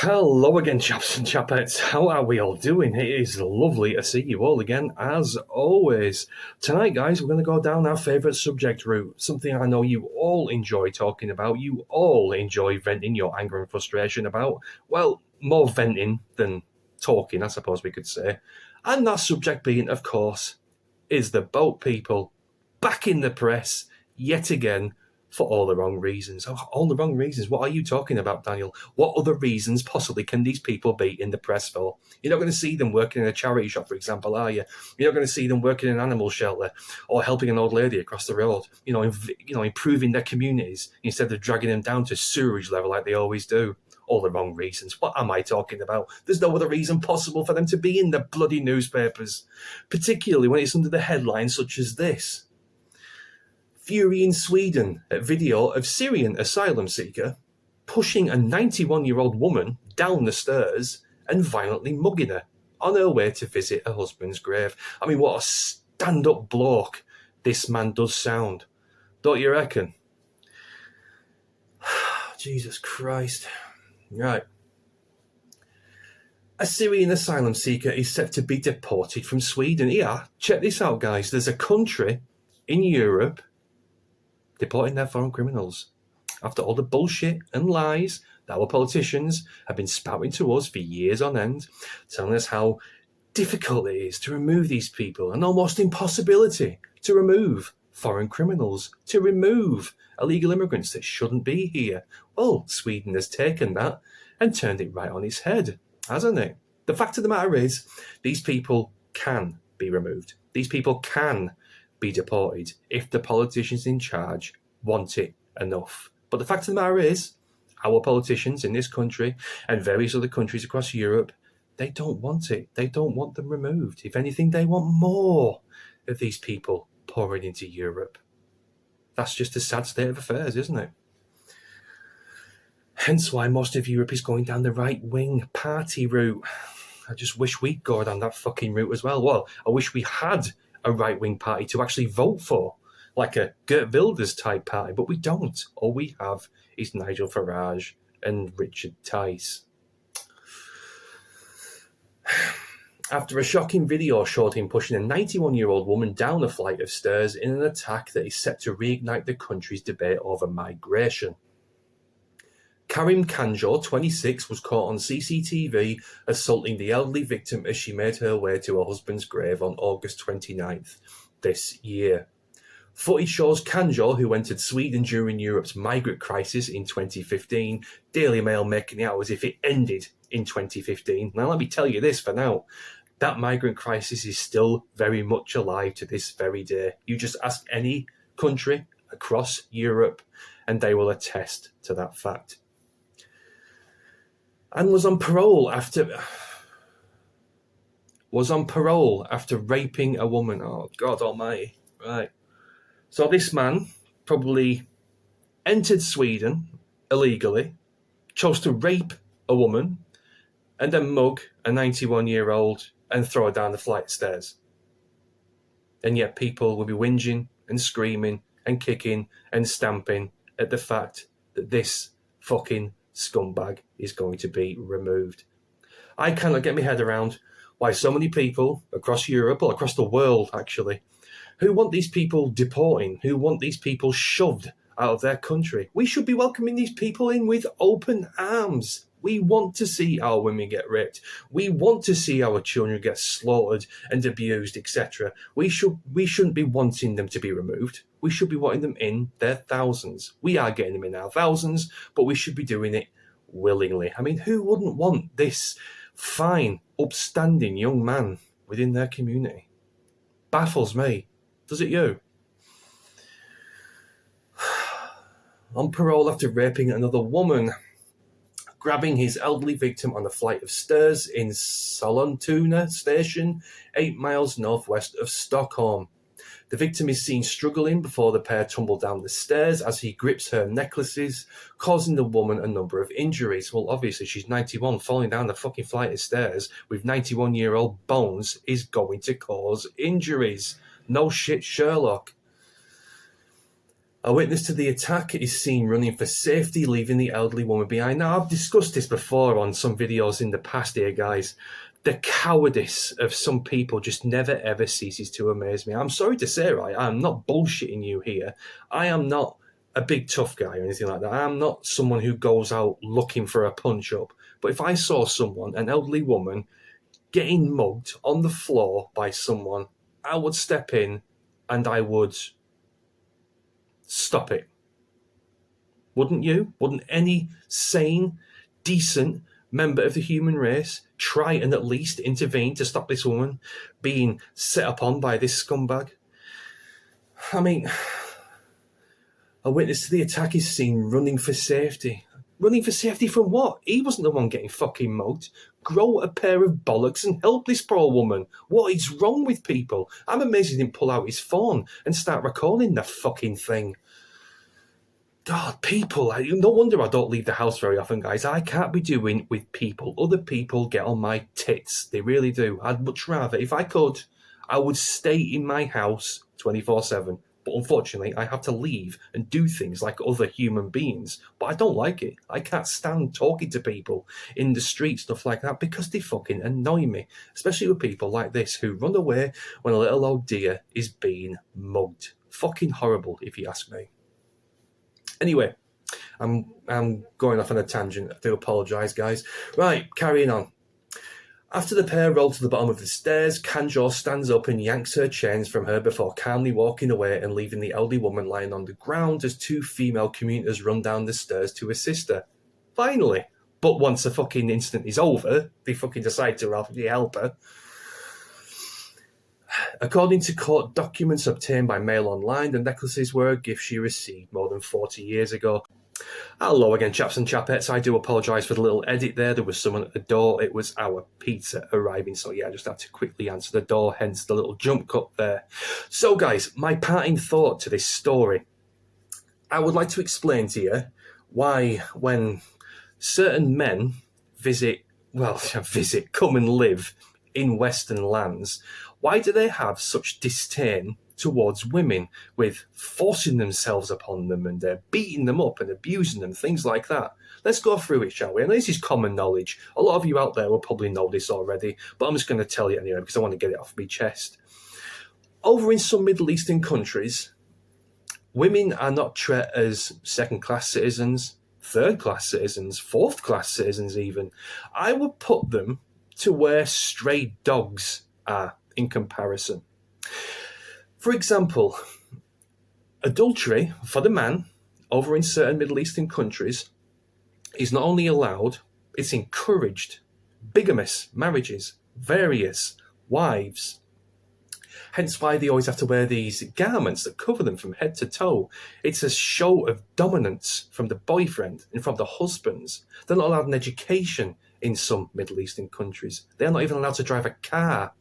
Hello again, chaps and chapettes. How are we all doing? It is lovely to see you all again, as always. Tonight, guys, we're going to go down our favourite subject route, something I know you all enjoy talking about. You all enjoy venting your anger and frustration about. Well, more venting than talking, I suppose we could say. And that subject being, of course, is the boat people back in the press yet again for all the wrong reasons. Oh, all the wrong reasons. What are you talking about, Daniel? What other reasons possibly can these people be in the press for? You're not going to see them working in a charity shop, for example, are you? You're not going to see them working in an animal shelter or helping an old lady across the road. Improving their communities instead of dragging them down to sewerage level like they always do. All the wrong reasons. What am I talking about? There's no other reason possible for them to be in the bloody newspapers, particularly when it's under the headlines such as this. Fury in Sweden at video of Syrian asylum seeker pushing a 91-year-old woman down the stairs and violently mugging her on her way to visit her husband's grave. I mean, what a stand-up bloke this man does sound. Don't you reckon? Jesus Christ. Right. A Syrian asylum seeker is set to be deported from Sweden. Yeah, check this out, guys. There's a country in Europe deporting their foreign criminals after all the bullshit and lies that our politicians have been spouting to us for years on end, telling us how difficult it is to remove these people, an almost impossibility to remove foreign criminals, to remove illegal immigrants that shouldn't be here. Well, Sweden has taken that and turned it right on its head, hasn't it? The fact of the matter is, these people can be removed. These people can be deported if the politicians in charge want it enough. But the fact of the matter is, our politicians in this country and various other countries across Europe, they don't want it. They don't want them removed. If anything, they want more of these people pouring into Europe. That's just a sad state of affairs, isn't it? Hence why most of Europe is going down the right-wing party route. I just wish we'd go down that fucking route as well. Well, I wish we had a right-wing party to actually vote for, like a Geert Wilders type party, but we don't. All we have is Nigel Farage and Richard Tice. After a shocking video showed him pushing a 91-year-old woman down a flight of stairs in an attack that is set to reignite the country's debate over migration. Karim Kanjo, 26, was caught on CCTV assaulting the elderly victim as she made her way to her husband's grave on August 29th this year. Footage shows Kanjo, who entered Sweden during Europe's migrant crisis in 2015, Daily Mail making it out as if it ended in 2015. Now, let me tell you this for now. That migrant crisis is still very much alive to this very day. You just ask any country across Europe, and they will attest to that fact. And was on parole after raping a woman. Oh, God almighty. Right. So this man probably entered Sweden illegally, chose to rape a woman, and then mug a 91-year-old and throw her down the flight of stairs. And yet people will be whinging and screaming and kicking and stamping at the fact that this fucking scumbag is going to be removed. I cannot get my head around why so many people across Europe, or across the world actually, who want these people deporting, who want these people shoved out of their country. We should be welcoming these people in with open arms. We want to see our women get raped. We want to see our children get slaughtered and abused, etc. We shouldn't be wanting them to be removed. We should be wanting them in their thousands. We are getting them in our thousands, but we should be doing it willingly. I mean, who wouldn't want this fine, upstanding young man within their community? Baffles me. Does it you? On parole after raping another woman, grabbing his elderly victim on a flight of stairs in Sollentuna station, 8 miles northwest of Stockholm. The victim is seen struggling before the pair tumble down the stairs as he grips her necklaces, causing the woman a number of injuries. Well, obviously, she's 91. Falling down the fucking flight of stairs with 91-year-old bones is going to cause injuries. No shit, Sherlock. A witness to the attack is seen running for safety, leaving the elderly woman behind. Now, I've discussed this before on some videos in the past here, guys. The cowardice of some people just never ever ceases to amaze me. I'm sorry to say, right, I'm not bullshitting you here. I am not a big tough guy or anything like that. I'm not someone who goes out looking for a punch up. But if I saw someone, an elderly woman, getting mugged on the floor by someone, I would step in and I would stop it. Wouldn't you? Wouldn't any sane, decent member of the human race try and at least intervene to stop this woman being set upon by this scumbag? I mean, a witness to the attack is seen running for safety. Running for safety from what? He wasn't the one getting fucking mugged. Grow a pair of bollocks and help this poor woman. What is wrong with people? I'm amazed he didn't pull out his phone and start recording the fucking thing. God, people, no wonder I don't leave the house very often, guys. I can't be doing with people. Other people get on my tits. They really do. I'd much rather, if I could, I would stay in my house 24/7. But unfortunately, I have to leave and do things like other human beings. But I don't like it. I can't stand talking to people in the street, stuff like that, because they fucking annoy me. Especially with people like this who run away when a little old dear is being mugged. Fucking horrible, if you ask me. Anyway, I'm going off on a tangent. I do apologise, guys. Right, carrying on. After the pair roll to the bottom of the stairs, Kanjor stands up and yanks her chains from her before calmly walking away and leaving the elderly woman lying on the ground as two female commuters run down the stairs to assist her. Finally. But once the fucking incident is over, they fucking decide to help her. According to court documents obtained by Mail Online, the necklaces were a gift she received more than 40 years ago. Hello again, chaps and chapettes. I do apologise for the little edit there. There was someone at the door. It was our pizza arriving. So yeah, I just had to quickly answer the door, hence the little jump cut there. So guys, my parting thought to this story. I would like to explain to you why when certain men come and live in Western lands, why do they have such disdain towards women, with forcing themselves upon them and beating them up and abusing them, things like that? Let's go through it, shall we? And this is common knowledge. A lot of you out there will probably know this already, but I'm just going to tell you anyway because I want to get it off my chest. Over in some Middle Eastern countries, women are not treated as second-class citizens, third-class citizens, fourth-class citizens even. I would put them to where stray dogs are in comparison. For example, adultery for the man over in certain Middle Eastern countries is not only allowed, it's encouraged. Bigamous marriages, various wives. Hence why they always have to wear these garments that cover them from head to toe. It's a show of dominance from the boyfriend and from the husbands. They're not allowed an education in some Middle Eastern countries. They're not even allowed to drive a car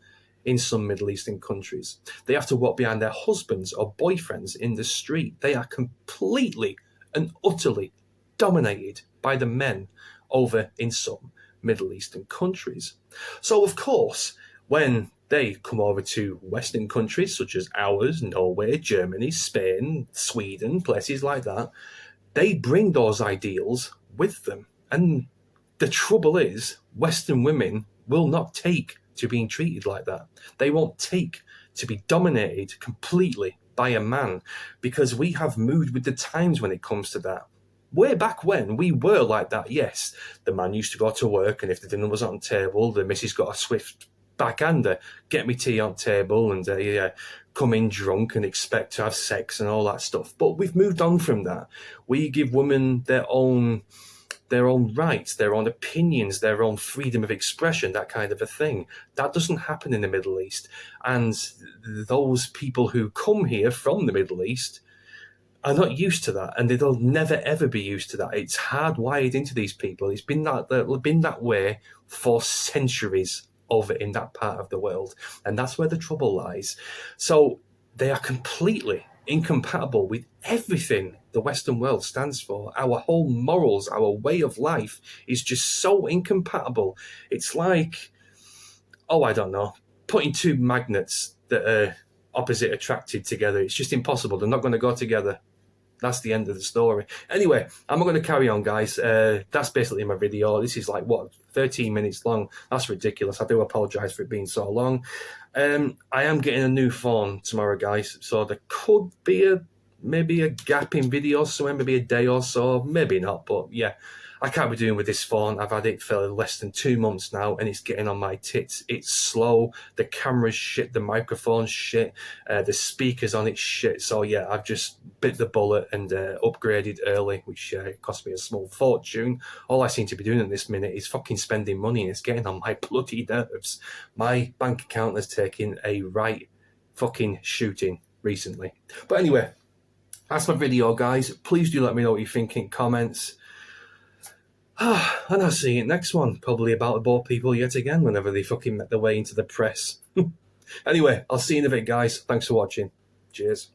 in some Middle Eastern countries. They have to walk behind their husbands or boyfriends in the street. They are completely and utterly dominated by the men over in some Middle Eastern countries. So, of course, when they come over to Western countries such as ours, Norway, Germany, Spain, Sweden, places like that, they bring those ideals with them. And the trouble is, Western women will not take to being treated like that. They won't take to be dominated completely by a man, because we have moved with the times when it comes to that. Way back when, we were like that, yes. The man used to go to work, and if the dinner was on the table, the missus got a swift backhander, get me tea on table, and come in drunk and expect to have sex and all that stuff. But we've moved on from that. We give women their own rights, their own opinions, their own freedom of expression, that kind of a thing. That doesn't happen in the Middle East. And those people who come here from the Middle East are not used to that, and they'll never ever be used to that. It's hardwired into these people. It's been that way for centuries over in that part of the world, and that's where the trouble lies. So they are completely incompatible with everything the Western world stands for. Our whole morals, our way of life is just so incompatible. It's like, I don't know, putting two magnets that are opposite attracted together. It's just impossible. They're not going to go together. That's the end of the story. Anyway, I'm not going to carry on, guys. That's basically my video. This is like, what, 13 minutes long? That's ridiculous. I do apologise for it being so long. I am getting a new phone tomorrow, guys, so there could be maybe a gap in videos, so maybe a day or so, maybe not, but yeah. I can't be doing with this phone. I've had it for less than 2 months now, and it's getting on my tits. It's slow. The camera's shit. The microphone's shit. The speakers on it's shit. So yeah, I've just bit the bullet and upgraded early, which cost me a small fortune. All I seem to be doing at this minute is fucking spending money, and it's getting on my bloody nerves. My bank account has taken a right fucking shooting recently. But anyway, that's my video, guys. Please do let me know what you think in comments. And I'll see you next one, probably about to bore people yet again whenever they fucking make their way into the press. Anyway, I'll see you in a bit, guys. Thanks for watching. Cheers.